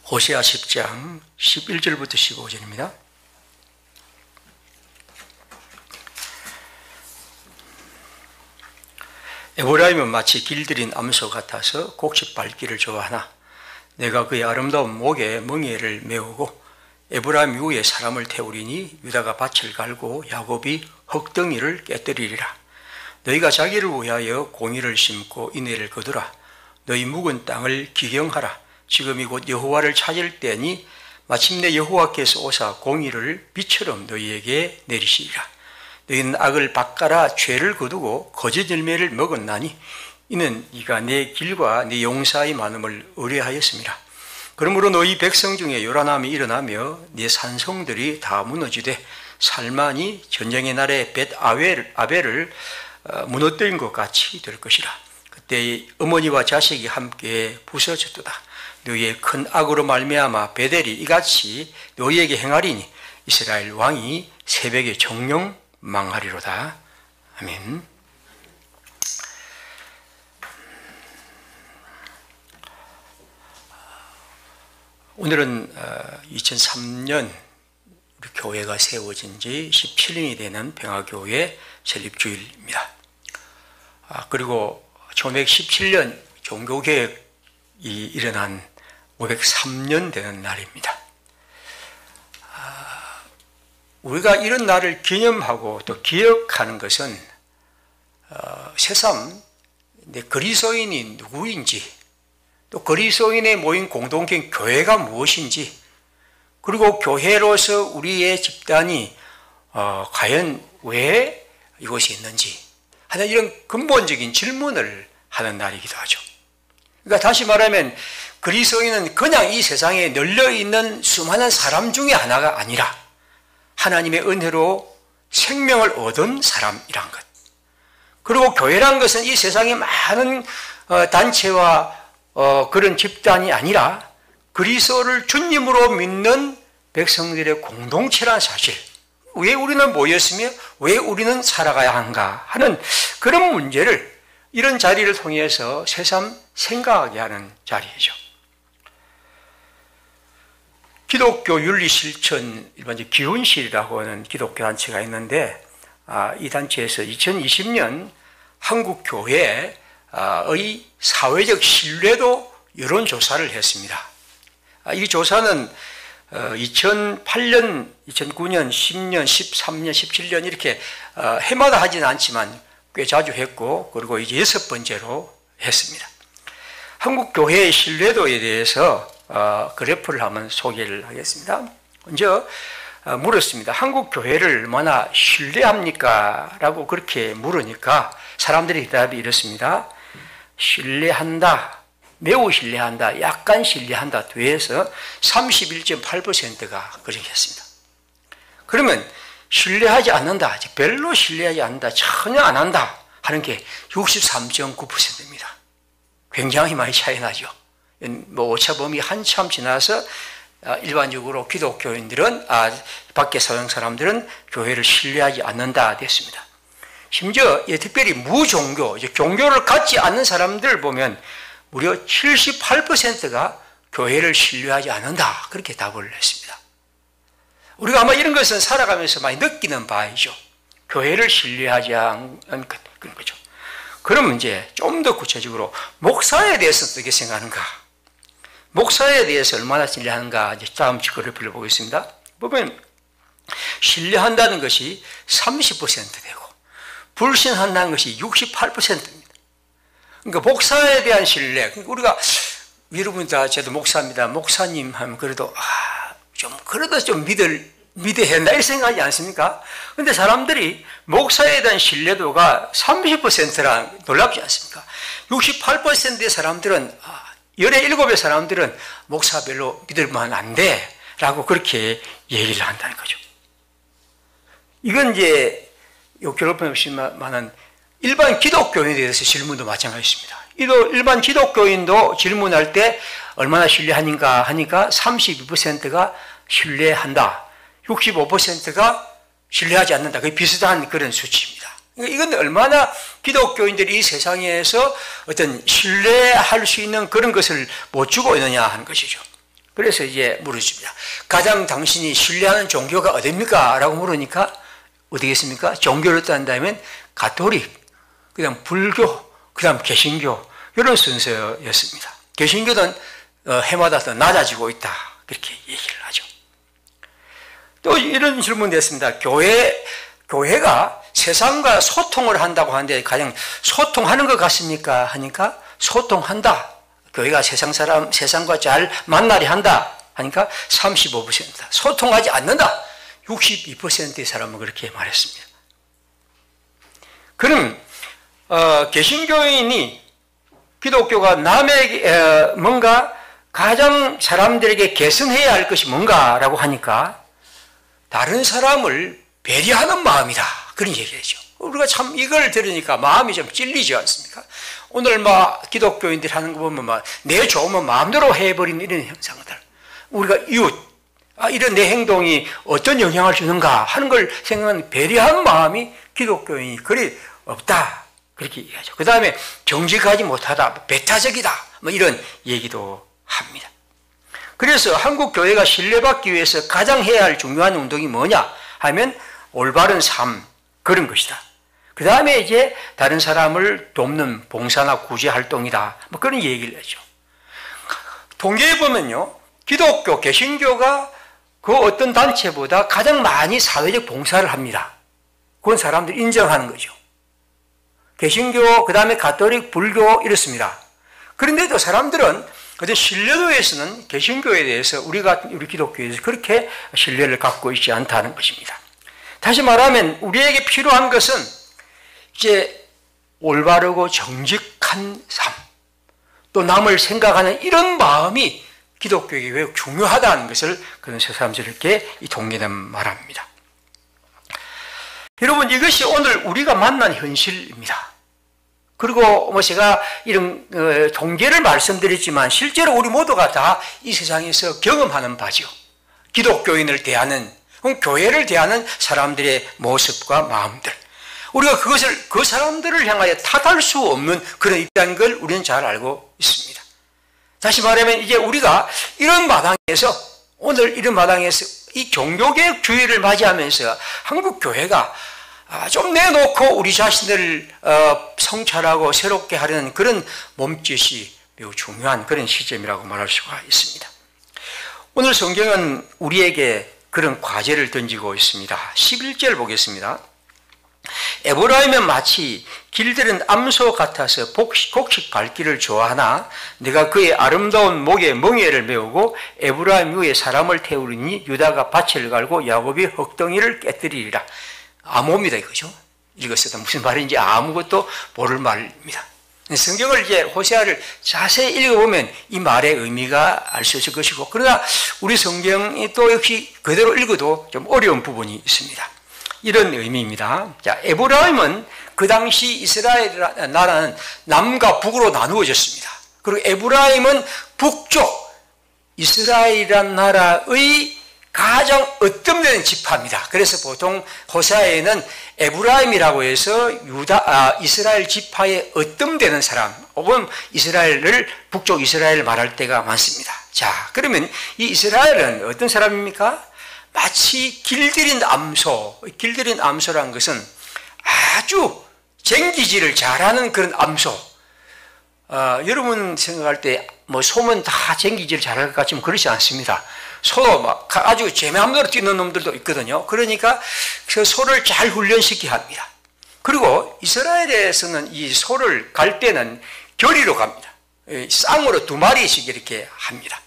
호세아 10장 11절부터 15절입니다. 에브라임은 마치 길들인 암소 같아서 곡식 밟기를 좋아하나 내가 그의 아름다운 목에 멍에를 메우고 에브라임 위에 사람을 태우리니 유다가 밭을 갈고 야곱이 흙덩이를 깨뜨리리라. 너희가 자기를 위하여 공의를 심고 인애를 거두라. 너희 묵은 땅을 기경하라. 지금이 곧 여호와를 찾을 때니 마침내 여호와께서 오사 공의를 비처럼 너희에게 내리시리라. 너희는 악을 밭가라 죄를 거두고 거짓 열매를 먹었나니 이는 네가 내 길과 네 용사의 많음을 의뢰하였음이라. 그러므로 너희 백성 중에 요란함이 일어나며 네 산성들이 다 무너지되 살만이 전쟁의 날에 벳 아벨을 무너뜨린 것 같이 될 것이라. 그때 어머니와 자식이 함께 부서졌도다. 너희의 큰 악으로 말미암아 베델이 이같이 너희에게 행하리니 이스라엘 왕이 새벽에 정령 망하리로다. 아멘. 오늘은 2003년 우리 교회가 세워진 지 17년이 되는 평화교회 설립주일입니다. 그리고 1917년 종교개혁이 일어난 503년 되는 날입니다. 우리가 이런 날을 기념하고 또 기억하는 것은 새삼 그리스도인이 누구인지 또 그리스도인의 모인 공동체 교회가 무엇인지 그리고 교회로서 우리의 집단이 과연 왜 이곳에 있는지 하는 이런 근본적인 질문을 하는 날이기도 하죠. 그러니까 다시 말하면 그리스도인은 그냥 이 세상에 널려있는 수많은 사람 중에 하나가 아니라 하나님의 은혜로 생명을 얻은 사람이란 것. 그리고 교회란 것은 이 세상에 많은 단체와 그런 집단이 아니라 그리스도를 주님으로 믿는 백성들의 공동체란 사실. 왜 우리는 모였으며 왜 우리는 살아가야 한가 하는 그런 문제를 이런 자리를 통해서 새삼 생각하게 하는 자리이죠. 기독교 윤리실천 일반적 기운실이라고 하는 기독교 단체가 있는데 이 단체에서 2020년 한국 교회의 사회적 신뢰도 여론조사를 했습니다. 이 조사는 2008년, 2009년, 10년, 13년, 17년 이렇게 해마다 하지는 않지만 꽤 자주 했고 그리고 이제 6번째로 했습니다. 한국 교회의 신뢰도에 대해서 그래프를 한번 소개를 하겠습니다. 먼저 물었습니다. 한국 교회를 얼마나 신뢰합니까? 라고 그렇게 물으니까 사람들의 대답이 이렇습니다. 신뢰한다, 매우 신뢰한다, 약간 신뢰한다 뒤에서 31.8%가 그렇게 했습니다. 그러면 신뢰하지 않는다, 별로 신뢰하지 않는다, 전혀 안 한다 하는 게 63.9%입니다. 굉장히 많이 차이 나죠. 오차범위 한참 지나서 일반적으로 기독교인들은 밖에 서양 사람들은 교회를 신뢰하지 않는다 됐습니다. 심지어 특별히 무종교, 종교를 갖지 않는 사람들 보면 무려 78%가 교회를 신뢰하지 않는다 그렇게 답을 했습니다. 우리가 아마 이런 것은 살아가면서 많이 느끼는 바이죠. 교회를 신뢰하지 않는 그런 거죠. 그러면 이제 좀 더 구체적으로 목사에 대해서 어떻게 생각하는가? 목사에 대해서 얼마나 신뢰하는가? 이제 다음 그래프를 보겠습니다. 보면 신뢰한다는 것이 30% 되고 불신한다는 것이 68%입니다. 그러니까 목사에 대한 신뢰. 그러니까 우리가 여러분 다 저도 목사입니다. 목사님 하면 그래도 그래도 좀 믿어야 한다 이렇게 생각하지 않습니까? 그런데 사람들이 목사에 대한 신뢰도가 30%라 놀랍지 않습니까? 68%의 사람들은 17의 사람들은 목사 별로 믿을만 안 돼 라고 그렇게 얘기를 한다는 거죠. 이건 이제 결론편 없이 많은 일반 기독교인에 대해서 질문도 마찬가지입니다. 일반 기독교인도 질문할 때 얼마나 신뢰하는가 하니까 32%가 신뢰한다, 65%가 신뢰하지 않는다. 거의 비슷한 그런 수치입니다. 이건 얼마나 기독교인들이 이 세상에서 어떤 신뢰할 수 있는 그런 것을 못 주고 있느냐 하는 것이죠. 그래서 이제 물어줍니다. 가장 당신이 신뢰하는 종교가 어딥니까? 라고 물으니까 어디겠습니까? 종교를 딴다면 가톨릭, 그 다음 불교, 그 다음 개신교, 이런 순서였습니다. 개신교는 해마다 더 낮아지고 있다, 그렇게 얘기를 하죠. 또 이런 질문도 했습니다. 교회가 세상과 소통을 한다고 하는데 가장 소통하는 것 같습니까? 하니까 소통한다. 교회가 세상과 잘 만나려 한다 하니까 35%, 소통하지 않는다 62%의 사람은 그렇게 말했습니다. 그럼 개신교인이 기독교가 남에게 뭔가 가장 사람들에게 개선해야 할 것이 뭔가라고 하니까 다른 사람을 배려하는 마음이다, 그런 얘기죠. 우리가 참 이걸 들으니까 마음이 좀 찔리지 않습니까? 오늘 기독교인들이 하는 거 보면 내 좋으면 마음대로 해버리는 이런 현상들, 우리가 이웃, 이런 내 행동이 어떤 영향을 주는가 하는 걸 생각하는 배려하는 마음이 기독교인이 그리 없다, 그렇게 얘기하죠. 그 다음에 정직하지 못하다, 배타적이다, 이런 얘기도 합니다. 그래서 한국 교회가 신뢰받기 위해서 가장 해야 할 중요한 운동이 뭐냐 하면 올바른 삶, 그런 것이다. 그 다음에 이제 다른 사람을 돕는 봉사나 구제 활동이다, 그런 얘기를 하죠. 통계에 보면요, 기독교, 개신교가 그 어떤 단체보다 가장 많이 사회적 봉사를 합니다. 그건 사람들이 인정하는 거죠. 개신교, 그 다음에 가톨릭, 불교 이렇습니다. 그런데도 사람들은 어떤 신뢰도에서는 개신교에 대해서 우리 기독교에 대해서 그렇게 신뢰를 갖고 있지 않다는 것입니다. 다시 말하면 우리에게 필요한 것은 이제 올바르고 정직한 삶, 또 남을 생각하는 이런 마음이 기독교에게 왜 중요하다는 것을 그런 새삼스럽게 이 통계는 말합니다. 여러분, 이것이 오늘 우리가 만난 현실입니다. 그리고 제가 이런 통계를 말씀드렸지만 실제로 우리 모두가 다 이 세상에서 경험하는 바죠. 기독교인을 대하는, 교회를 대하는 사람들의 모습과 마음들, 우리가 그 사람들을 향하여 탓할 수 없는 그런 입장인 걸 우리는 잘 알고 있습니다. 다시 말하면 이제 우리가 오늘 이런 마당에서 이 종교개혁 주의를 맞이하면서 한국 교회가 좀 내놓고 우리 자신들을 성찰하고 새롭게 하려는 그런 몸짓이 매우 중요한 그런 시점이라고 말할 수가 있습니다. 오늘 성경은 우리에게 그런 과제를 던지고 있습니다. 11절 보겠습니다. 에브라임은 마치 길들은 암소 같아서 곡식 밟기를 좋아하나 내가 그의 아름다운 목에 멍에를 메우고 에브라임 위에 사람을 태우리니 유다가 밭을 갈고 야곱이 흙덩이를 깨뜨리리라. 암호입니다, 이거죠. 읽었을 무슨 말인지 아무것도 모를 말입니다. 성경을 이제 호세아를 자세히 읽어보면 이 말의 의미가 알 수 있을 것이고, 그러나 우리 성경이 또 역시 그대로 읽어도 좀 어려운 부분이 있습니다. 이런 의미입니다. 자, 에브라임은 그 당시 이스라엘 나라는 남과 북으로 나누어졌습니다. 그리고 에브라임은 북쪽 이스라엘이란 나라의 가장 으뜸되는 지파입니다. 그래서 보통 호세아에는 에브라임이라고 해서 이스라엘 지파에 으뜸되는 사람, 혹은 북쪽 이스라엘을 말할 때가 많습니다. 자, 그러면 이 이스라엘은 어떤 사람입니까? 마치 길들인 암소라는 것은 아주 쟁기질을 잘하는 그런 암소. 여러분 생각할 때 소면 다 쟁기질 잘할 것 같지만 그렇지 않습니다. 소도 아주 제 마음대로 뛰는 놈들도 있거든요. 그러니까 그 소를 잘 훈련시켜야 합니다. 그리고 이스라엘에서는 이 소를 갈 때는 결의로 갑니다. 쌍으로 2마리씩 이렇게 합니다.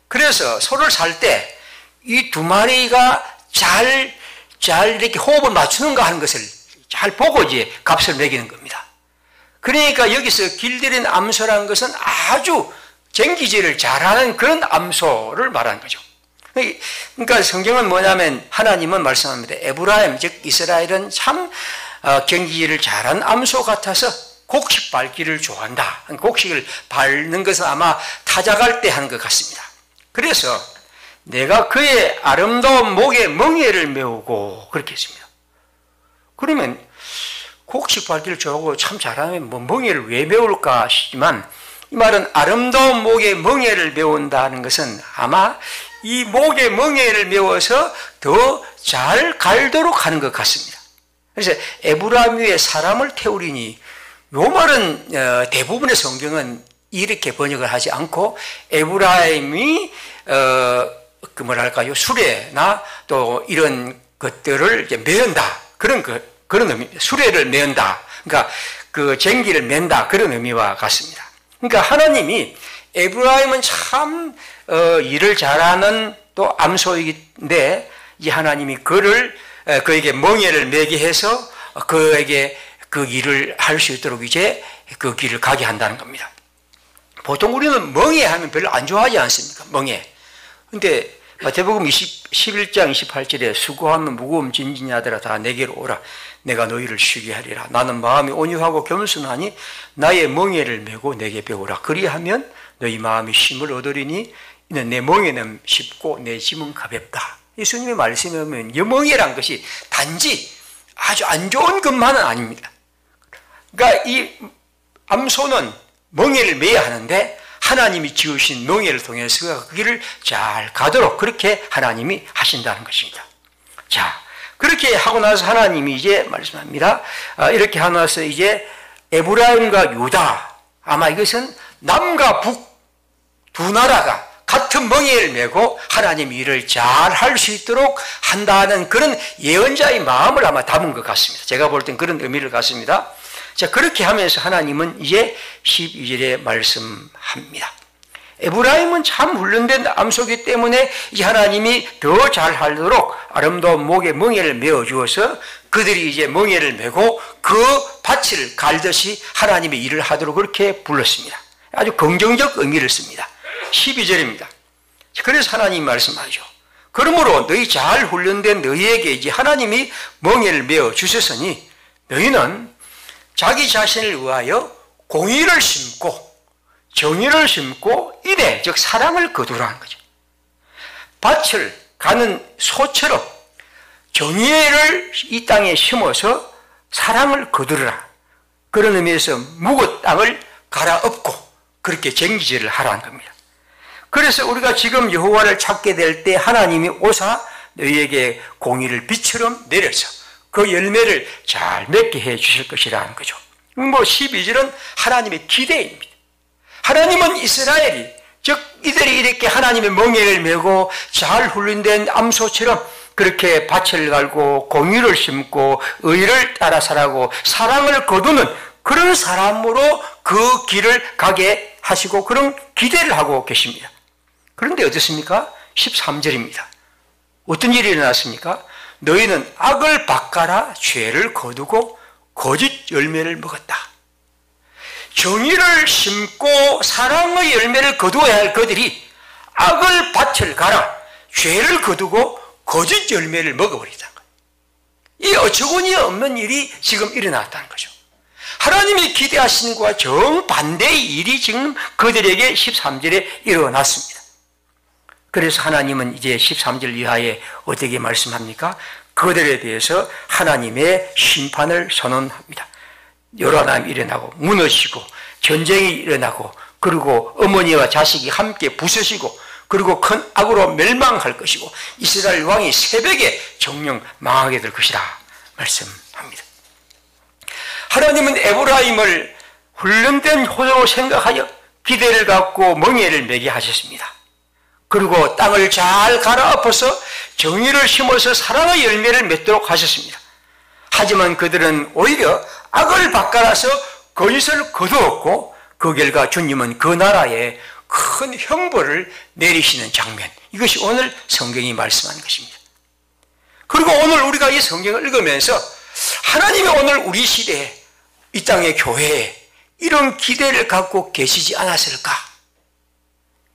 그래서 소를 살 때 이 2마리가 잘 이렇게 호흡을 맞추는가 하는 것을 잘 보고 이제 값을 매기는 겁니다. 그러니까 여기서 길들인 암소라는 것은 아주 쟁기질을 잘하는 그런 암소를 말하는 거죠. 그러니까 성경은 뭐냐면 하나님은 말씀합니다. 에브라임, 즉 이스라엘은 참 쟁기질을 잘하는 암소 같아서 곡식 밟기를 좋아한다. 곡식을 밟는 것은 아마 타작할 때 하는 것 같습니다. 그래서 내가 그의 아름다운 목에 멍에를 메우고 그렇게 했습니다. 그러면 곡식 밟기를 좋아하고 참 잘하면 멍에를 왜 메울까 싶지만 이 말은 아름다운 목에 멍에를 메운다는 것은 아마 이 목에 멍에를 메워서 더 잘 갈도록 하는 것 같습니다. 그래서 에브라임 위에 사람을 태우리니, 요 말은 대부분의 성경은 이렇게 번역을 하지 않고 에브라임이 그 뭐랄까요, 수레나 또 이런 것들을 이제 메운다, 그런 의미, 수레를 메운다, 그러니까 그 쟁기를 맨다, 그런 의미와 같습니다. 그러니까 하나님이 에브라임은 참 일을 잘하는 또 암소이긴데, 이 하나님이 그에게 멍에를 매게 해서 그에게 그 일을 할 수 있도록 이제 그 길을 가게 한다는 겁니다. 보통 우리는 멍에 하면 별로 안 좋아하지 않습니까? 멍에. 근데 마태복음 11장 28절에 수고하면 무거움 진진이 하더라 다 내게로 오라. 내가 너희를 쉬게 하리라. 나는 마음이 온유하고 겸손하니 나의 멍에를 메고 내게 배우라. 그리하면 너희 마음이 쉼을 얻으리니 이는 내 멍에는 쉽고 내 짐은 가볍다. 예수님의 말씀에 보면 이 멍에란 것이 단지 아주 안 좋은 것만은 아닙니다. 그러니까 이 암소는 멍에를 매야 하는데 하나님이 지으신 멍에를 통해서 그 길을 잘 가도록 그렇게 하나님이 하신다는 것입니다. 자, 그렇게 하고 나서 하나님이 이제 말씀합니다. 이렇게 하고 나서 이제 에브라임과 유다, 아마 이것은 남과 북 두 나라가 같은 멍에를 메고 하나님 일을 잘 할 수 있도록 한다는 그런 예언자의 마음을 아마 담은 것 같습니다. 제가 볼 땐 그런 의미를 갖습니다. 자, 그렇게 하면서 하나님은 이제 12절에 말씀합니다. 에브라임은 참 훈련된 암소기 때문에 이 하나님이 더 잘하도록 아름다운 목에 멍에를 메어 주어서 그들이 이제 멍에를 메고 그 밭을 갈듯이 하나님의 일을 하도록 그렇게 불렀습니다. 아주 긍정적 의미를 씁니다. 12절입니다. 그래서 하나님이 말씀하죠. 그러므로 너희 잘 훈련된 너희에게 이제 하나님이 멍에를 메어 주셨으니 너희는 자기 자신을 위하여 공의를 심고 정의를 심고 이래, 즉 사랑을 거두라는 거죠. 밭을 가는 소처럼 정의를 이 땅에 심어서 사랑을 거두라. 그런 의미에서 묵은 땅을 갈아엎고 그렇게 쟁기질을 하라는 겁니다. 그래서 우리가 지금 여호와를 찾게 될 때 하나님이 오사 너희에게 공의를 비처럼 내려서 그 열매를 잘 맺게 해 주실 것이라는 거죠. 12절은 하나님의 기대입니다. 하나님은 이스라엘이, 즉 이들이 이렇게 하나님의 멍에를 메고 잘 훈련된 암소처럼 그렇게 밭을 갈고 공의를 심고 의를 따라 살아고 사랑을 거두는 그런 사람으로 그 길을 가게 하시고 그런 기대를 하고 계십니다. 그런데 어떻습니까? 13절입니다. 어떤 일이 일어났습니까? 너희는 악을 바꿔라 죄를 거두고 거짓 열매를 먹었다. 정의를 심고 사랑의 열매를 거두어야 할 그들이 악을 밭을 가라 죄를 거두고 거짓 열매를 먹어버리다는 거예요. 이 어처구니 없는 일이 지금 일어났다는 거죠. 하나님이 기대하시는 것과 정반대의 일이 지금 그들에게 13절에 일어났습니다. 그래서 하나님은 이제 13절 이하에 어떻게 말씀합니까? 그들에 대해서 하나님의 심판을 선언합니다. 요란함이 일어나고 무너지고 전쟁이 일어나고 그리고 어머니와 자식이 함께 부서지고 그리고 큰 악으로 멸망할 것이고 이스라엘 왕이 새벽에 정령 망하게 될 것이라 말씀합니다. 하나님은 에브라임을 훈련된 호로 생각하여 기대를 갖고 멍에를 매게 하셨습니다. 그리고 땅을 잘 갈아엎어서 정의를 심어서 사랑의 열매를 맺도록 하셨습니다. 하지만 그들은 오히려 악을 바꿔라서 거짓을 거두었고 그 결과 주님은 그 나라에 큰 형벌을 내리시는 장면, 이것이 오늘 성경이 말씀하는 것입니다. 그리고 오늘 우리가 이 성경을 읽으면서 하나님이 오늘 우리 시대에 이 땅의 교회에 이런 기대를 갖고 계시지 않았을까?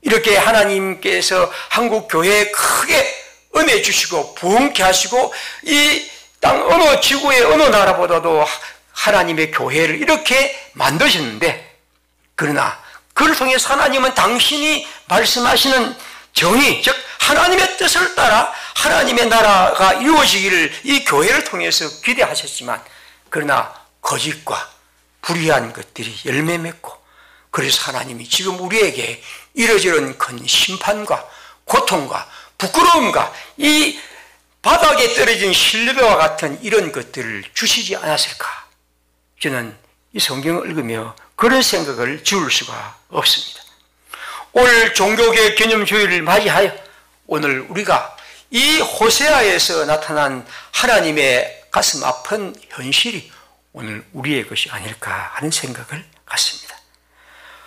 이렇게 하나님께서 한국 교회에 크게 은혜 주시고 부흥케 하시고 이 땅 어느 지구의 어느 나라보다도 하나님의 교회를 이렇게 만드셨는데, 그러나 그를 통해서 하나님은 당신이 말씀하시는 정의, 즉 하나님의 뜻을 따라 하나님의 나라가 이루어지기를 이 교회를 통해서 기대하셨지만, 그러나 거짓과 불의한 것들이 열매 맺고 그래서 하나님이 지금 우리에게 이러저런 큰 심판과 고통과 부끄러움과 이 바닥에 떨어진 신뢰와 같은 이런 것들을 주시지 않았을까? 저는 이 성경을 읽으며 그런 생각을 지울 수가 없습니다. 오늘 종교개혁 기념주일을 맞이하여 오늘 우리가 이 호세아에서 나타난 하나님의 가슴 아픈 현실이 오늘 우리의 것이 아닐까 하는 생각을 갖습니다.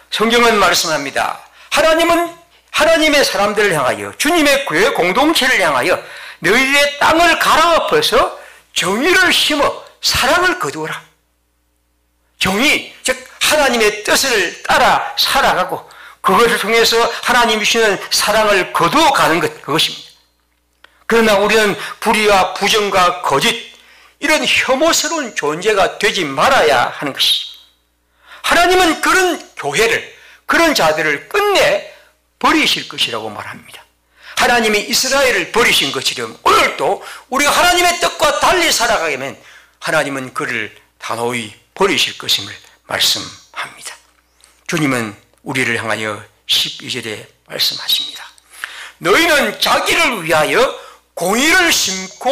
성경은 말씀합니다. 하나님은 하나님의 사람들을 향하여 주님의 교회 공동체를 향하여 너희의 땅을 갈아엎어서 정의를 심어 사랑을 거두어라. 정의, 즉 하나님의 뜻을 따라 살아가고 그것을 통해서 하나님이 주시는 사랑을 거두어가는 것, 그것입니다. 그러나 우리는 불의와 부정과 거짓, 이런 혐오스러운 존재가 되지 말아야 하는 것이죠. 하나님은 그런 교회를, 그런 자들을 끝내 버리실 것이라고 말합니다. 하나님이 이스라엘을 버리신 것처럼 오늘도 우리가 하나님의 뜻과 달리 살아가게 되면 하나님은 그를 단호히 버리실 것임을 말씀합니다. 주님은 우리를 향하여 12절에 말씀하십니다. 너희는 자기를 위하여 공의를 심고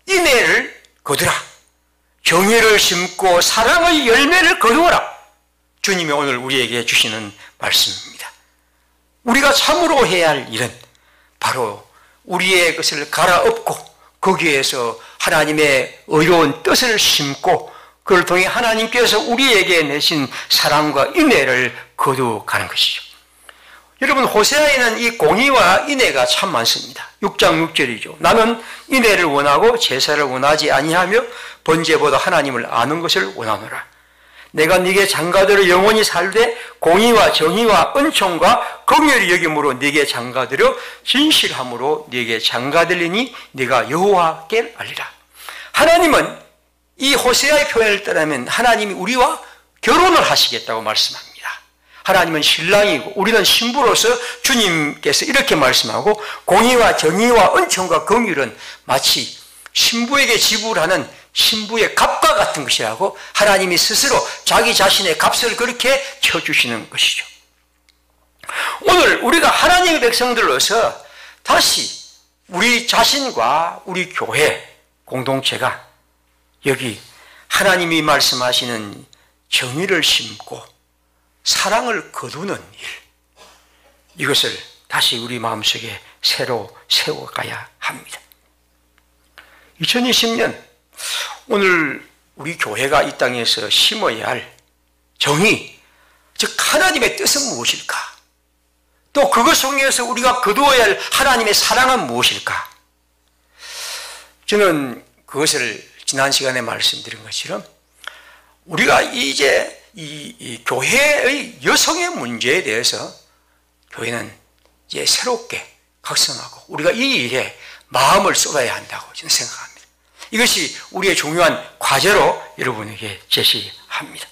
인애를 거두라. 정의를 심고 사랑의 열매를 거두어라. 주님이 오늘 우리에게 주시는 말씀입니다. 우리가 참으로 해야 할 일은 바로 우리의 것을 갈아엎고 거기에서 하나님의 의로운 뜻을 심고 그걸 통해 하나님께서 우리에게 내신 사랑과 인애를 거두어가는 것이죠. 여러분, 호세아에는 이 공의와 인애가 참 많습니다. 6장 6절이죠. 나는 인애를 원하고 제사를 원하지 아니하며 번제보다 하나님을 아는 것을 원하노라. 내가 네게 장가들어 영원히 살되 공의와 정의와 은총과 긍휼히 여김으로 네게 장가들어 진실함으로 네게 장가들리니 네가 여호와께 알리라. 하나님은 이 호세아의 표현을 따르면 하나님이 우리와 결혼을 하시겠다고 말씀합니다. 하나님은 신랑이고 우리는 신부로서 주님께서 이렇게 말씀하고 공의와 정의와 은총과 긍휼은 마치 신부에게 지불하는 신부의 값과 같은 것이라고 하나님이 스스로 자기 자신의 값을 그렇게 쳐주시는 것이죠. 오늘 우리가 하나님의 백성들로서 다시 우리 자신과 우리 교회 공동체가 여기 하나님이 말씀하시는 정의를 심고 사랑을 거두는 일, 이것을 다시 우리 마음속에 새로 세워가야 합니다. 2020년 오늘 우리 교회가 이 땅에서 심어야 할 정의, 즉 하나님의 뜻은 무엇일까? 또 그것 속에서 우리가 거두어야 할 하나님의 사랑은 무엇일까? 저는 그것을 지난 시간에 말씀드린 것처럼 우리가 이제 이 교회의 여성의 문제에 대해서 교회는 이제 새롭게 각성하고 우리가 이 일에 마음을 쏟아야 한다고 저는 생각합니다. 이것이 우리의 중요한 과제로 여러분에게 제시합니다.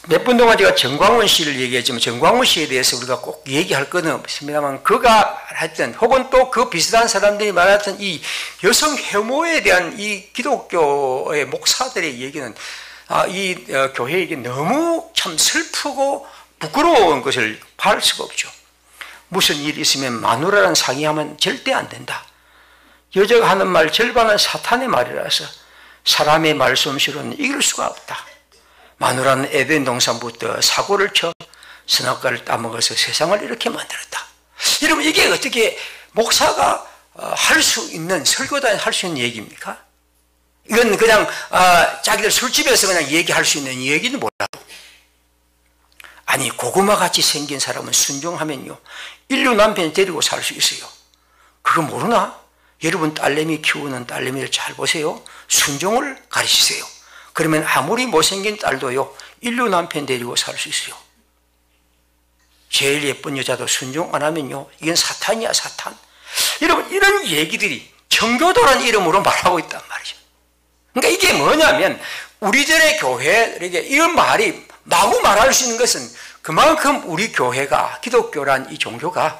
몇 분 동안 제가 정광훈 씨를 얘기했지만 정광훈 씨에 대해서 우리가 꼭 얘기할 건 없습니다만 그가 했던 혹은 또 그 비슷한 사람들이 말했던 이 여성 혐오에 대한 이 기독교의 목사들의 얘기는 이 교회에게 너무 참 슬프고 부끄러운 것을 바랄 수가 없죠. 무슨 일이 있으면 마누라랑 상의하면 절대 안 된다. 여자가 하는 말 절반은 사탄의 말이라서 사람의 말솜씨로는 이길 수가 없다. 마누라는 에덴 동산부터 사고를 쳐 선악과를 따먹어서 세상을 이렇게 만들었다. 여러분, 이게 어떻게 목사가 할 수 있는, 설교단에 할 수 있는 얘기입니까? 이건 그냥 자기들 술집에서 그냥 얘기할 수 있는 얘기는 몰라도, 아니 고구마같이 생긴 사람은 순종하면요 인류 남편 데리고 살 수 있어요. 그거 모르나? 여러분 딸내미 키우는 딸내미를 잘 보세요. 순종을 가르치세요. 그러면 아무리 못생긴 딸도요 인류 남편 데리고 살 수 있어요. 제일 예쁜 여자도 순종 안 하면요 이건 사탄이야, 사탄. 여러분, 이런 얘기들이 청교도라는 이름으로 말하고 있단 말이죠. 그러니까 이게 뭐냐면 우리들의 교회에게 이런 말이 마구 말할 수 있는 것은 그만큼 우리 교회가, 기독교란 이 종교가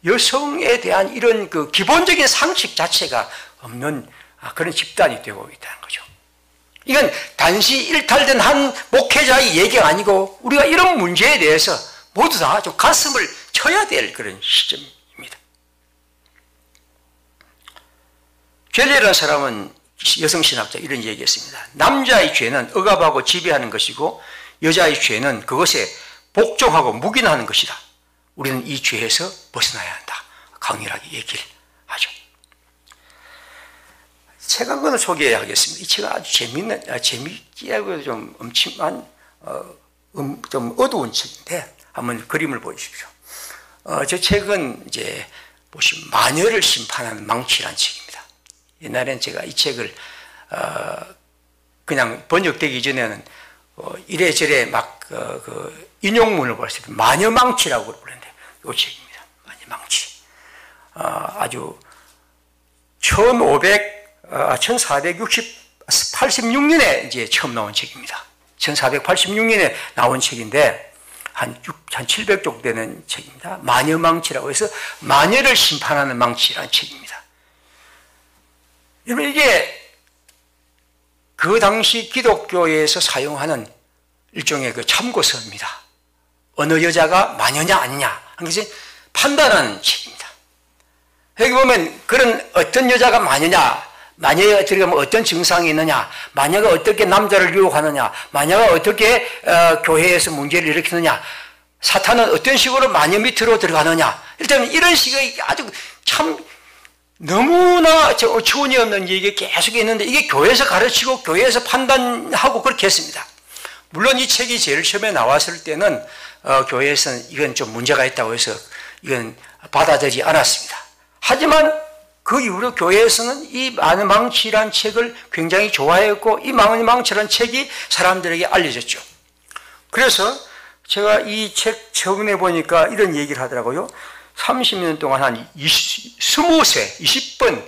여성에 대한 이런 그 기본적인 상식 자체가 없는 그런 집단이 되고 있다는 거죠. 이건 단지 일탈된 한 목회자의 얘기가 아니고 우리가 이런 문제에 대해서 모두 다 좀 가슴을 쳐야 될 그런 시점입니다. 겔레라는 사람은 여성신학자 이런 얘기했습니다. 남자의 죄는 억압하고 지배하는 것이고 여자의 죄는 그것에 복종하고 묵인하는 것이다. 우리는 이 죄에서 벗어나야 한다. 강렬하게 얘기를 하죠. 책 한 권을 소개하겠습니다. 이 책은 아주 재미있고 좀 엄침한, 좀 어두운 책인데, 한번 그림을 보여주십시오. 저 책은 이제, 보시면, 마녀를 심판하는 망치라는 책입니다. 옛날엔 제가 이 책을, 그냥 번역되기 전에는, 이래저래 막, 인용문을 봤을 때, 마녀망치라고 부르는데, 이 책입니다. 마녀망치. 아주, 1486년에 이제 처음 나온 책입니다. 1486년에 나온 책인데, 한 700쪽 정도 되는 책입니다. 마녀망치라고 해서 마녀를 심판하는 망치라는 책입니다. 여러분, 이게 그 당시 기독교에서 사용하는 일종의 그 참고서입니다. 어느 여자가 마녀냐 아니냐 하는 것을 판단하는 책입니다. 여기 보면 그런 어떤 여자가 마녀냐, 마녀가 들어가면 어떤 증상이 있느냐, 마녀가 어떻게 남자를 유혹하느냐, 마녀가 어떻게 교회에서 문제를 일으키느냐, 사탄은 어떤 식으로 마녀 밑으로 들어가느냐, 일단 이런 식의 아주 참 너무나 주원이 없는 얘기 계속 있는데 이게 교회에서 가르치고 교회에서 판단하고 그렇게 했습니다. 물론 이 책이 제일 처음에 나왔을 때는 교회에서는 이건 좀 문제가 있다고 해서 이건 받아들이지 않았습니다. 하지만 그 이후로 교회에서는 이 마녀망치라는 책을 굉장히 좋아했고 이 마녀망치라는 책이 사람들에게 알려졌죠. 그래서 제가 이 책 처음에 보니까 이런 얘기를 하더라고요. 30년 동안 한 20세, 20번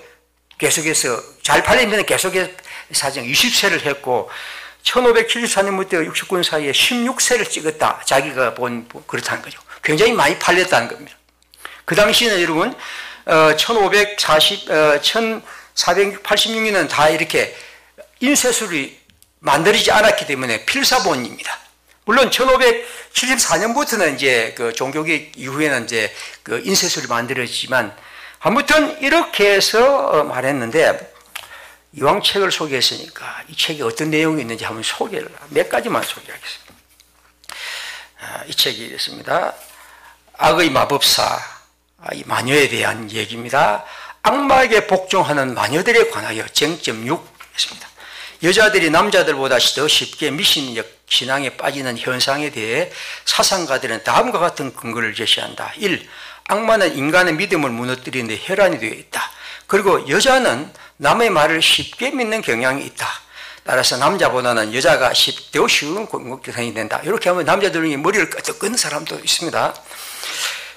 계속해서 잘 팔리면 계속해서 사정 20세를 했고 1574년부터 69년 사이에 16세를 찍었다. 자기가 그렇다는 거죠. 굉장히 많이 팔렸다는 겁니다. 그 당시에는 여러분 1486년은 다 이렇게 인쇄술이 만들어지지 않았기 때문에 필사본입니다. 물론 1574년부터는 이제 그 종교개혁 이후에는 이제 그 인쇄술이 만들어지지만 아무튼 이렇게 해서 말했는데 이왕 책을 소개했으니까 이 책에 어떤 내용이 있는지 한번 몇 가지만 소개하겠습니다. 이 책이 이렇습니다. 악의 마법사, 이 마녀에 대한 얘기입니다. 악마에게 복종하는 마녀들에 관하여 쟁점 6입니다. 여자들이 남자들보다 더 쉽게 미신적 신앙에 빠지는 현상에 대해 사상가들은 다음과 같은 근거를 제시한다. 1. 악마는 인간의 믿음을 무너뜨리는 데 혈안이 되어 있다. 그리고 여자는 남의 말을 쉽게 믿는 경향이 있다. 따라서 남자보다는 여자가 더 쉬운 공격형이 된다. 이렇게 하면 남자들이 머리를 끄덕 끄는 사람도 있습니다.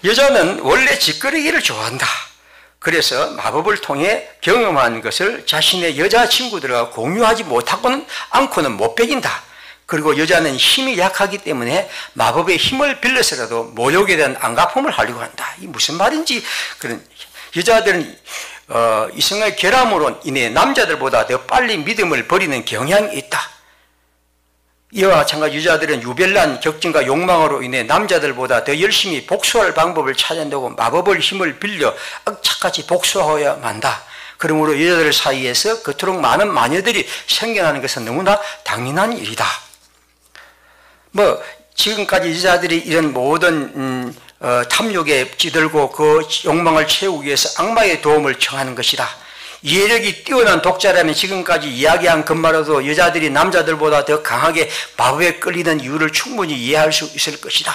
여자는 원래 짓거리기를 좋아한다. 그래서 마법을 통해 경험한 것을 자신의 여자친구들과 공유하지 못하고는 않고는 못 배긴다. 그리고 여자는 힘이 약하기 때문에 마법의 힘을 빌려서라도 모욕에 대한 안갚음을 하려고 한다. 이 무슨 말인지 그런 여자들은 이성의 결함으로 인해 남자들보다 더 빨리 믿음을 버리는 경향이 있다. 이와 마찬가지 여자들은 유별난 격정과 욕망으로 인해 남자들보다 더 열심히 복수할 방법을 찾아낸다고 마법을 힘을 빌려 악착같이 복수하여야 한다. 그러므로 여자들 사이에서 그토록 많은 마녀들이 생겨나는 것은 너무나 당연한 일이다. 지금까지 여자들이 이런 모든 탐욕에 찌들고 그 욕망을 채우기 위해서 악마의 도움을 청하는 것이다. 이해력이 뛰어난 독자라면 지금까지 이야기한 것만으로도 여자들이 남자들보다 더 강하게 마법에 끌리는 이유를 충분히 이해할 수 있을 것이다.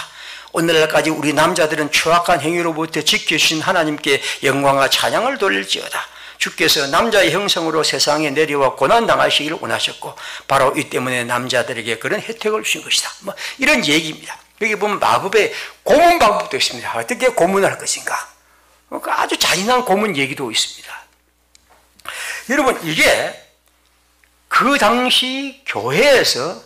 오늘날까지 우리 남자들은 추악한 행위로부터 지켜주신 하나님께 영광과 찬양을 돌릴지어다. 주께서 남자의 형성으로 세상에 내려와 고난당하시기를 원하셨고 바로 이 때문에 남자들에게 그런 혜택을 주신 것이다. 이런 얘기입니다. 여기 보면 마법의 고문 방법도 있습니다. 어떻게 고문할 것인가. 아주 잔인한 고문 얘기도 있습니다. 여러분, 이게 그 당시 교회에서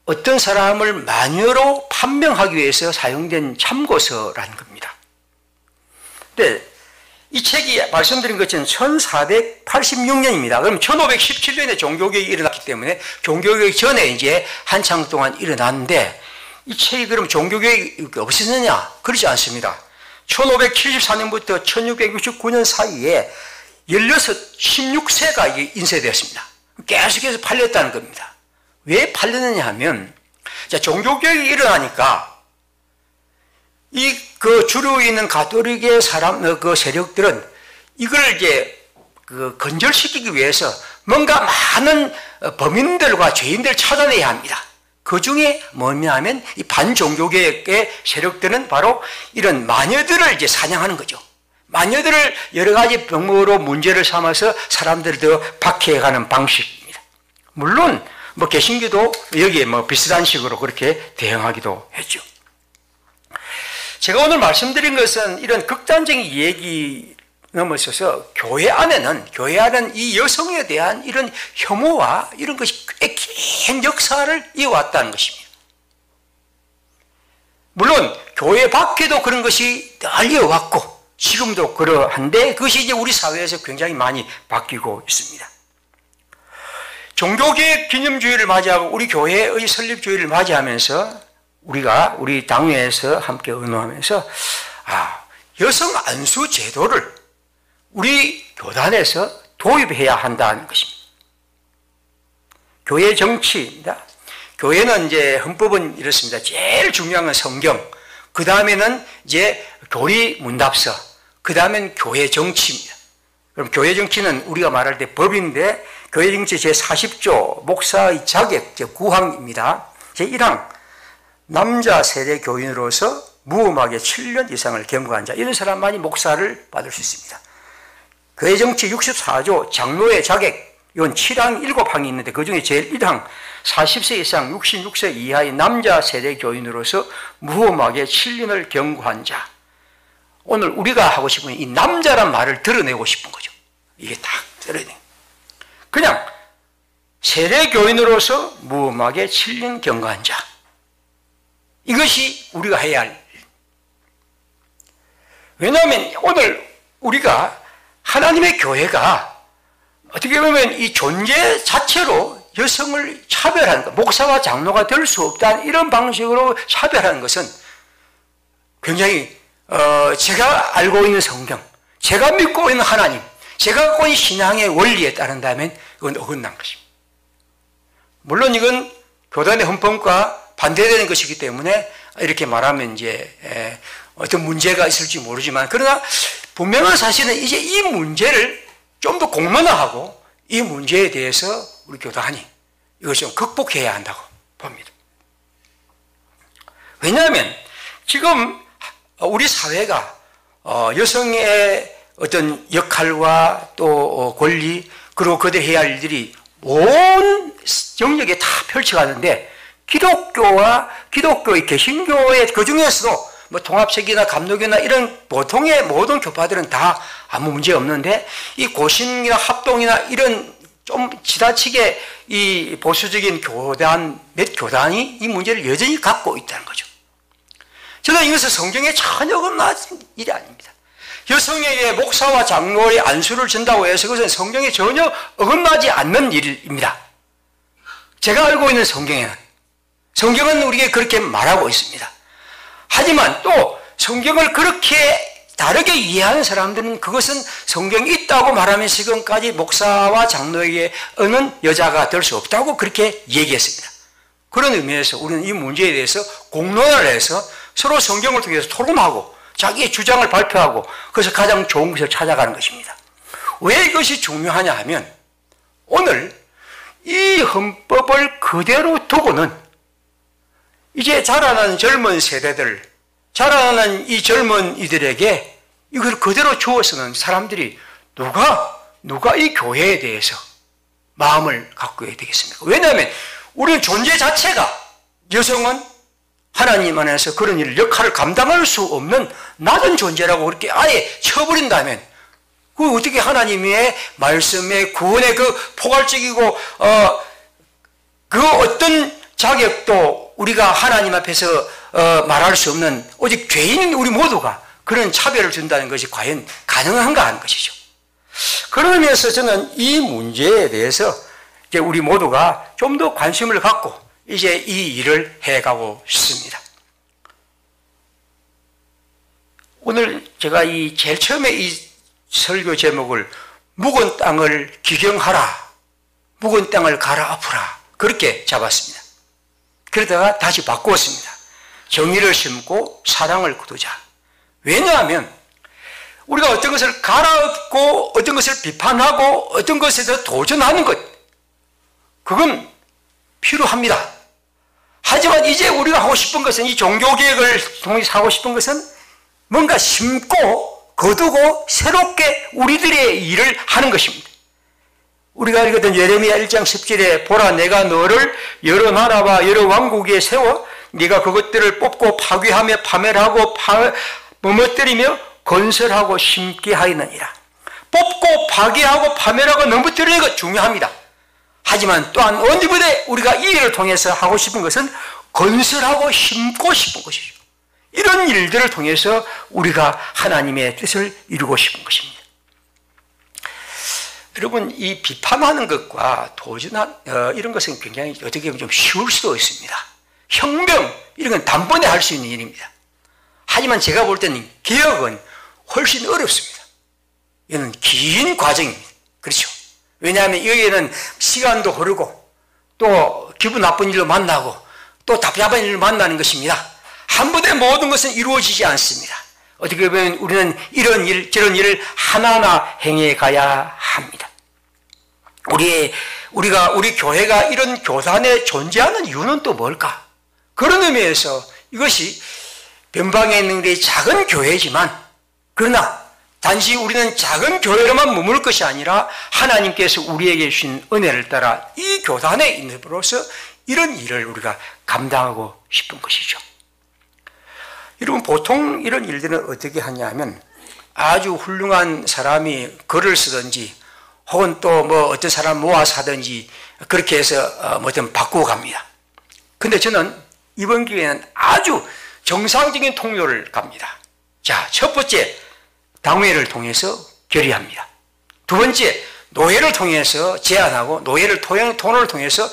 어떤 사람을 마녀로 판명하기 위해서 사용된 참고서라는 겁니다. 근데 이 책이 말씀드린 것처럼 1486년입니다. 그럼 1517년에 종교개혁이 일어났기 일어났기 때문에 종교개혁 전에 이제 한창 동안 일어났는데 이 책이 그럼 종교개혁이 없었느냐? 그렇지 않습니다. 1574년부터 1669년 사이에 16세가 이게 인쇄되었습니다. 계속해서 팔렸다는 겁니다. 왜 팔렸느냐 하면, 자, 종교개혁이 일어나니까 그 주류에 있는 가톨릭의 그 세력들은 이걸 이제 건절시키기 위해서 뭔가 많은 범인들과 죄인들을 찾아내야 합니다. 그 중에 뭐냐면 이 반종교개혁의 세력들은 바로 이런 마녀들을 이제 사냥하는 거죠. 마녀들을 여러 가지 병으로 문제를 삼아서 사람들을 더 박해해가는 방식입니다. 물론 뭐 개신교도 여기에 뭐 비슷한 식으로 그렇게 대응하기도 했죠. 제가 오늘 말씀드린 것은 이런 극단적인 얘기 넘어서서 교회 안에는 이 여성에 대한 이런 혐오와 이런 것이 꽤 긴 역사를 이어왔다는 것입니다. 물론 교회 밖에도 그런 것이 늘 이어왔고 지금도 그러한데 그것이 이제 우리 사회에서 굉장히 많이 바뀌고 있습니다. 종교개혁 기념주의를 맞이하고 우리 교회의 설립주의를 맞이하면서 우리 당회에서 함께 의논하면서 여성 안수 제도를 우리 교단에서 도입해야 한다는 것입니다. 교회 정치입니다. 교회는 이제 헌법은 이렇습니다. 제일 중요한 건 성경, 그 다음에는 이제 교리 문답서, 그 다음엔 교회 정치입니다. 그럼 교회 정치는 우리가 말할 때 법인데 교회 정치 제40조 목사의 자격 제9항입니다. 제1항 남자 세대 교인으로서 무음하게 7년 이상을 경고한 자, 이런 사람만이 목사를 받을 수 있습니다. 교회 정치 64조 장로의 자격, 이건 7항 7항이 있는데 그 중에 제일 1항 40세 이상 66세 이하의 남자 세대 교인으로서 무음하게 7년을 경고한 자. 오늘 우리가 하고 싶은 이 남자란 말을 드러내고 싶은 거죠. 이게 딱 드러내요. 그냥 세대 교인으로서 무음하게 7년 경고한 자. 이것이 우리가 해야 할 일. 왜냐하면 오늘 우리가 하나님의 교회가 어떻게 보면 이 존재 자체로 여성을 차별하는 것, 목사와 장로가 될 수 없다는 이런 방식으로 차별하는 것은 굉장히 제가 알고 있는 성경, 제가 믿고 있는 하나님, 제가 갖고 있는 신앙의 원리에 따른다면 그건 어긋난 것입니다. 물론 이건 교단의 헌법과 반대되는 것이기 때문에 이렇게 말하면 이제 어떤 문제가 있을지 모르지만, 그러나 분명한 사실은 이제 이 문제를 좀 더 공론화하고 이 문제에 대해서 우리 교단이 이걸 좀 극복해야 한다고 봅니다. 왜냐하면 지금 우리 사회가 여성의 어떤 역할과 또 권리, 그리고 그들 해야 할 일들이 온 영역에 다 펼쳐가는데 기독교의 개신교의 그 중에서도 뭐 통합sek이나 감로교나 이런 보통의 모든 교파들은 다 아무 문제 없는데 이 고신이나 합동이나 이런 좀 지나치게 이 보수적인 몇 교단이 이 문제를 여전히 갖고 있다는 거죠. 저는 이것은 성경에 전혀 어긋난 일이 아닙니다. 여성에게 목사와 장로의 안수를 준다고 해서 그것은 성경에 전혀 어긋나지 않는 일입니다. 제가 알고 있는 성경은 우리에게 그렇게 말하고 있습니다. 하지만 또 성경을 그렇게 다르게 이해하는 사람들은 그것은 성경이 있다고 말하면서 지금까지 목사와 장로에게 어느 여자가 될 수 없다고 그렇게 얘기했습니다. 그런 의미에서 우리는 이 문제에 대해서 공론화를 해서 서로 성경을 통해서 토론하고 자기의 주장을 발표하고 그래서 가장 좋은 것을 찾아가는 것입니다. 왜 이것이 중요하냐 하면 오늘 이 헌법을 그대로 두고는 이제 자라나는 젊은 세대들, 자라나는 이 젊은이들에게 이걸 그대로 주어서는 사람들이 누가 이 교회에 대해서 마음을 갖고 해야 되겠습니까? 왜냐하면 우리 존재 자체가 여성은 하나님 안에서 그런 역할을 감당할 수 없는 낮은 존재라고 그렇게 아예 쳐버린다면 그 어떻게 하나님의 말씀의 구원의 그 포괄적이고 그 어떤 자격도 우리가 하나님 앞에서 말할 수 없는 오직 죄인인 우리 모두가 그런 차별을 준다는 것이 과연 가능한가 하는 것이죠. 그러면서 저는 이 문제에 대해서 이제 우리 모두가 좀 더 관심을 갖고 이제 이 일을 해가고 있습니다. 오늘 제가 이 제일 처음에 이 설교 제목을 묵은 땅을 기경하라, 묵은 땅을 갈아엎으라 그렇게 잡았습니다. 그러다가 다시 바꾸었습니다. 정의를 심고 사랑을 거두자. 왜냐하면 우리가 어떤 것을 갈아엎고 어떤 것을 비판하고 어떤 것에서 도전하는 것, 그건 필요합니다. 하지만 이제 우리가 하고 싶은 것은, 이 종교개혁을 통해서 하고 싶은 것은 뭔가 심고 거두고 새롭게 우리들의 일을 하는 것입니다. 우리가 읽었던 예레미야 1장 10절에 보라, 내가 너를 여러 나라와 여러 왕국 위에 세워 네가 그것들을 뽑고 파괴하며 파멸하고 넘어뜨리며 건설하고 심게 하였느니라. 뽑고 파괴하고 파멸하고 넘어뜨리는 것 중요합니다. 하지만 또한 언제부터 우리가 이 일을 통해서 하고 싶은 것은 건설하고 심고 싶은 것이죠. 이런 일들을 통해서 우리가 하나님의 뜻을 이루고 싶은 것입니다. 여러분, 이 비판하는 것과 도전하는 이런 것은 굉장히 어떻게 보면 좀 쉬울 수도 있습니다. 혁명 이런 건 단번에 할 수 있는 일입니다. 하지만 제가 볼 때는 개혁은 훨씬 어렵습니다. 이건 긴 과정입니다. 그렇죠? 왜냐하면 여기에는 시간도 흐르고 또 기분 나쁜 일로 만나고 또 답답한 일로 만나는 것입니다. 한 번에 모든 것은 이루어지지 않습니다. 어떻게 보면 우리는 이런 일 저런 일을 하나하나 행해 가야 합니다. 우리 교회가 이런 교단에 존재하는 이유는 또 뭘까? 그런 의미에서 이것이 변방에 있는 우리 작은 교회지만, 그러나 단지 우리는 작은 교회로만 머물 것이 아니라 하나님께서 우리에게 주신 은혜를 따라 이 교단에 있는으로서 이런 일을 우리가 감당하고 싶은 것이죠. 여러분, 보통 이런 일들은 어떻게 하냐면 아주 훌륭한 사람이 글을 쓰든지 혹은 또 어떤 사람 모아서 하든지 그렇게 해서 뭐든 바꾸어 갑니다. 근데 저는 이번 기회에는 아주 정상적인 통로를 갑니다. 자, 첫 번째, 당회를 통해서 결의합니다. 두 번째, 노회를 통해서 제안하고 노회를 토론을 통해서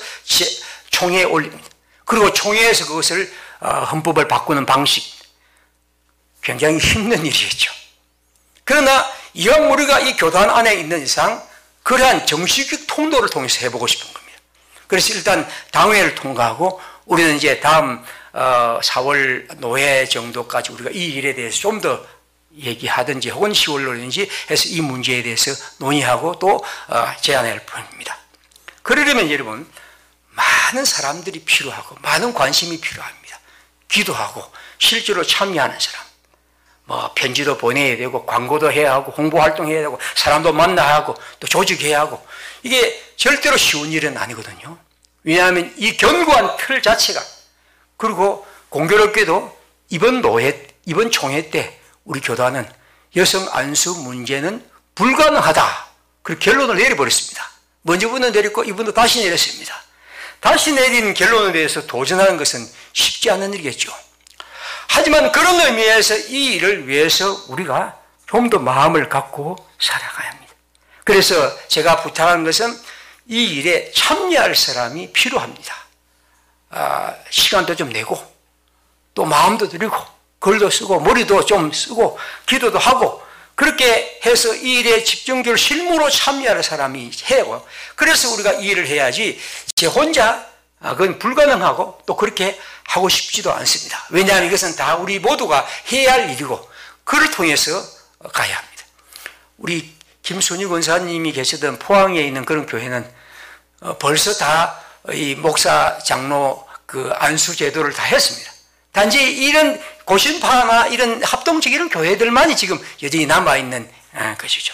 총회에 올립니다. 그리고 총회에서 그것을 헌법을 바꾸는 방식, 굉장히 힘든 일이겠죠. 그러나 이왕 우리가 이 교단 안에 있는 이상 그러한 정식적 통로를 통해서 해보고 싶은 겁니다. 그래서 일단 당회를 통과하고 우리는 이제 다음 4월 노회 정도까지 우리가 이 일에 대해서 좀 더 얘기하든지 혹은 10월로든지 해서 이 문제에 대해서 논의하고 또 제안할 뿐입니다. 그러려면 여러분, 많은 사람들이 필요하고 많은 관심이 필요합니다. 기도하고 실제로 참여하는 사람, 편지도 보내야 되고 광고도 해야 하고 홍보활동해야 되고 사람도 만나야 하고 또 조직해야 하고, 이게 절대로 쉬운 일은 아니거든요. 왜냐하면 이 견고한 틀 자체가, 그리고 공교롭게도 이번 총회 때 우리 교단은 여성 안수 문제는 불가능하다, 그 결론을 내려버렸습니다. 먼저 분은 내렸고 이분도 다시 내렸습니다. 다시 내린 결론에 대해서 도전하는 것은 쉽지 않은 일이겠죠. 하지만 그런 의미에서 이 일을 위해서 우리가 좀 더 마음을 갖고 살아가야 합니다. 그래서 제가 부탁하는 것은 이 일에 참여할 사람이 필요합니다. 시간도 좀 내고 또 마음도 들이고 글도 쓰고 머리도 좀 쓰고 기도도 하고 그렇게 해서 이 일에 집중적으로 실무로 참여할 사람이 해요. 그래서 우리가 이 일을 해야지 제 혼자 그건 불가능하고 또 그렇게 하고 싶지도 않습니다. 왜냐하면 이것은 다 우리 모두가 해야 할 일이고 그를 통해서 가야 합니다. 우리 김순희 권사님이 계시던 포항에 있는 그런 교회는 벌써 다 이 목사 장로 그 안수 제도를 다 했습니다. 단지 이런 고신파나 이런 합동적 교회들만이 지금 여전히 남아있는 것이죠.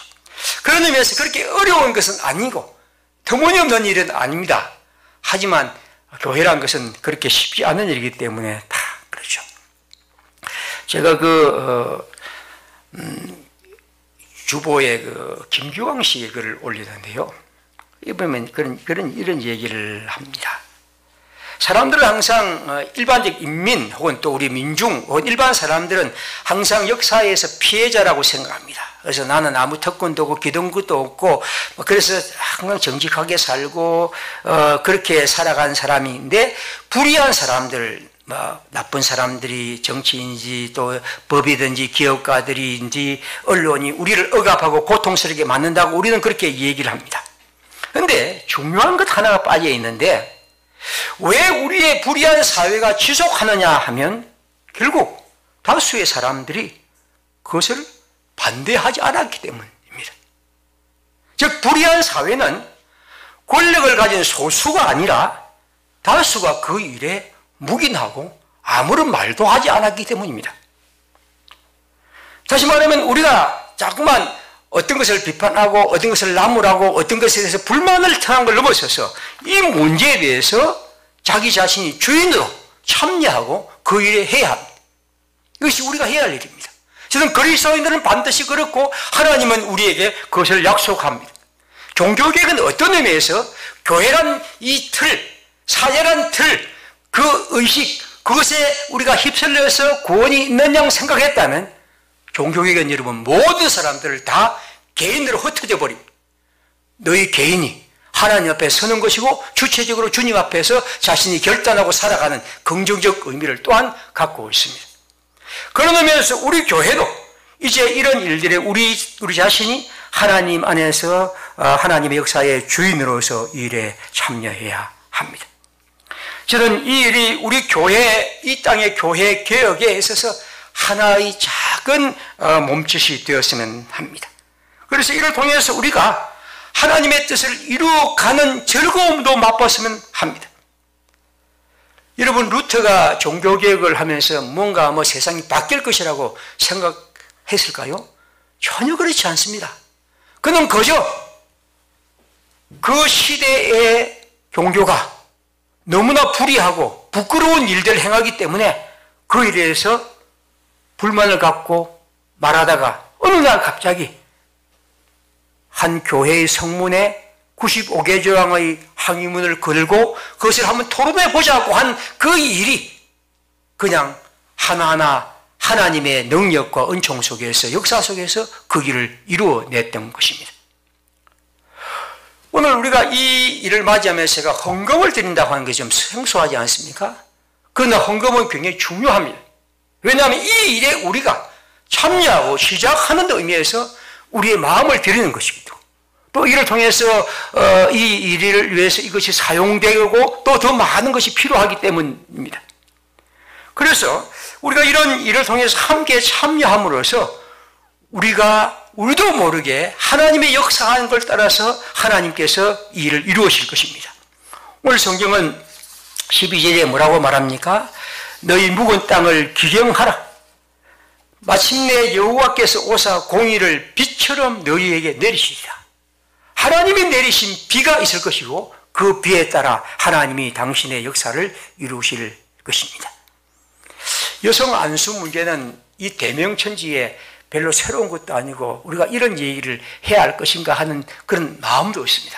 그런 의미에서 그렇게 어려운 것은 아니고 터무니없는 일은 아닙니다. 하지만 교회란 것은 그렇게 쉽지 않은 일이기 때문에 다 그렇죠. 제가 주보에 김규광 씨의 글을 올리는데요. 이번엔 이런 얘기를 합니다. 사람들은 항상 일반적 인민 혹은 또 우리 민중 혹은 일반 사람들은 항상 역사에서 피해자라고 생각합니다. 그래서 나는 아무 특권도 없고 기득권도 없고 그래서 항상 정직하게 살고 그렇게 살아간 사람인데, 불의한 사람들, 나쁜 사람들이 정치인지 또 법이든지 기업가들인지 언론이 우리를 억압하고 고통스럽게 만든다고 우리는 그렇게 얘기를 합니다. 그런데 중요한 것 하나가 빠져 있는데, 왜 우리의 불의한 사회가 지속하느냐 하면 결국 다수의 사람들이 그것을 반대하지 않았기 때문입니다. 즉 불의한 사회는 권력을 가진 소수가 아니라 다수가 그 일에 묵인하고 아무런 말도 하지 않았기 때문입니다. 다시 말하면 우리가 자꾸만 어떤 것을 비판하고 어떤 것을 나무라고 어떤 것에 대해서 불만을 터한 걸 넘어서서 이 문제에 대해서 자기 자신이 주인으로 참여하고 그 일에 해야 합니다. 이것이 우리가 해야 할 일입니다. 저는 그리스도인들은 반드시 그렇고 하나님은 우리에게 그것을 약속합니다. 종교개혁은 어떤 의미에서 교회란 이 틀, 사회란 틀, 그 의식, 그것에 우리가 휩쓸려서 구원이 있는 양 생각했다면 종교개혁은 여러분 모든 사람들을 다 개인으로 흩어져 버립니다. 너희 개인이 하나님 앞에 서는 것이고 주체적으로 주님 앞에서 자신이 결단하고 살아가는 긍정적 의미를 또한 갖고 있습니다. 그런 의미에서 우리 교회도 이제 이런 일들에 우리 자신이 하나님 안에서 하나님의 역사의 주인으로서 이 일에 참여해야 합니다. 저는 이 일이 우리 교회, 이 땅의 교회 개혁에 있어서 하나의 작은 몸짓이 되었으면 합니다. 그래서 이를 통해서 우리가 하나님의 뜻을 이루어가는 즐거움도 맛봤으면 합니다. 여러분, 루터가 종교개혁을 하면서 뭔가 세상이 바뀔 것이라고 생각했을까요? 전혀 그렇지 않습니다. 그는 그저 그 시대의 종교가 너무나 불의하고 부끄러운 일들을 행하기 때문에 그 일에 대해서 불만을 갖고 말하다가 어느 날 갑자기 한 교회의 성문에 95개 조항의 항의문을 걸고 그것을 한번 토론해 보자고 한 그 일이 그냥 하나하나 하나님의 능력과 은총 속에서, 역사 속에서 그 길을 이루어냈던 것입니다. 오늘 우리가 이 일을 맞이하면서 제가 헌금을 드린다고 하는 게 좀 생소하지 않습니까? 그러나 헌금은 굉장히 중요합니다. 왜냐하면 이 일에 우리가 참여하고 시작하는 의미에서 우리의 마음을 드리는 것이기도, 또 이를 통해서 이 일을 위해서 이것이 사용되고 또 더 많은 것이 필요하기 때문입니다. 그래서 우리가 이런 일을 통해서 함께 참여함으로써 우리도 모르게 하나님의 역사하는 걸 따라서 하나님께서 이 일을 이루어질 것입니다. 오늘 성경은 12절에 뭐라고 말합니까? 너희 묵은 땅을 기경하라. 마침내 여호와께서 오사 공의를 비처럼 너희에게 내리시리라. 하나님이 내리신 비가 있을 것이고 그 비에 따라 하나님이 당신의 역사를 이루실 것입니다. 여성 안수 문제는 이 대명천지에 별로 새로운 것도 아니고 우리가 이런 얘기를 해야 할 것인가 하는 그런 마음도 있습니다.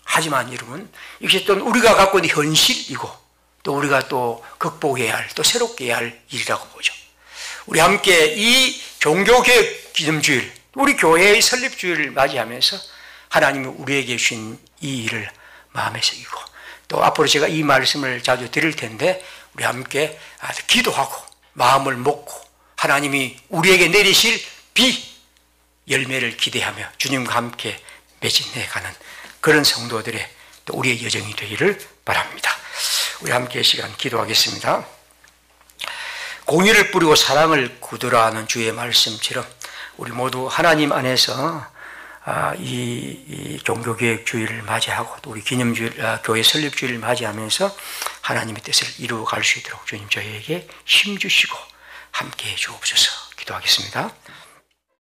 하지만 여러분, 이것이 또 우리가 갖고 있는 현실이고 또 우리가 또 극복해야 할, 또 새롭게 해야 할 일이라고 보죠. 우리 함께 이 종교개혁 기념주일, 우리 교회의 설립주일을 맞이하면서 하나님이 우리에게 주신 이 일을 마음에 새기고, 또 앞으로 제가 이 말씀을 자주 드릴 텐데 우리 함께 기도하고 마음을 먹고 하나님이 우리에게 내리실 비 열매를 기대하며 주님과 함께 매진해가는 그런 성도들의 또 우리의 여정이 되기를 바랍니다. 우리 함께 시간 기도하겠습니다. 공의를 뿌리고 사랑을 굳으라 하는 주의 말씀처럼 우리 모두 하나님 안에서 이 종교개혁 주일을 맞이하고 또 우리 기념주일, 교회 설립주일을 맞이하면서 하나님의 뜻을 이루어갈 수 있도록 주님 저희에게 힘주시고 함께해 주옵소서. 기도하겠습니다.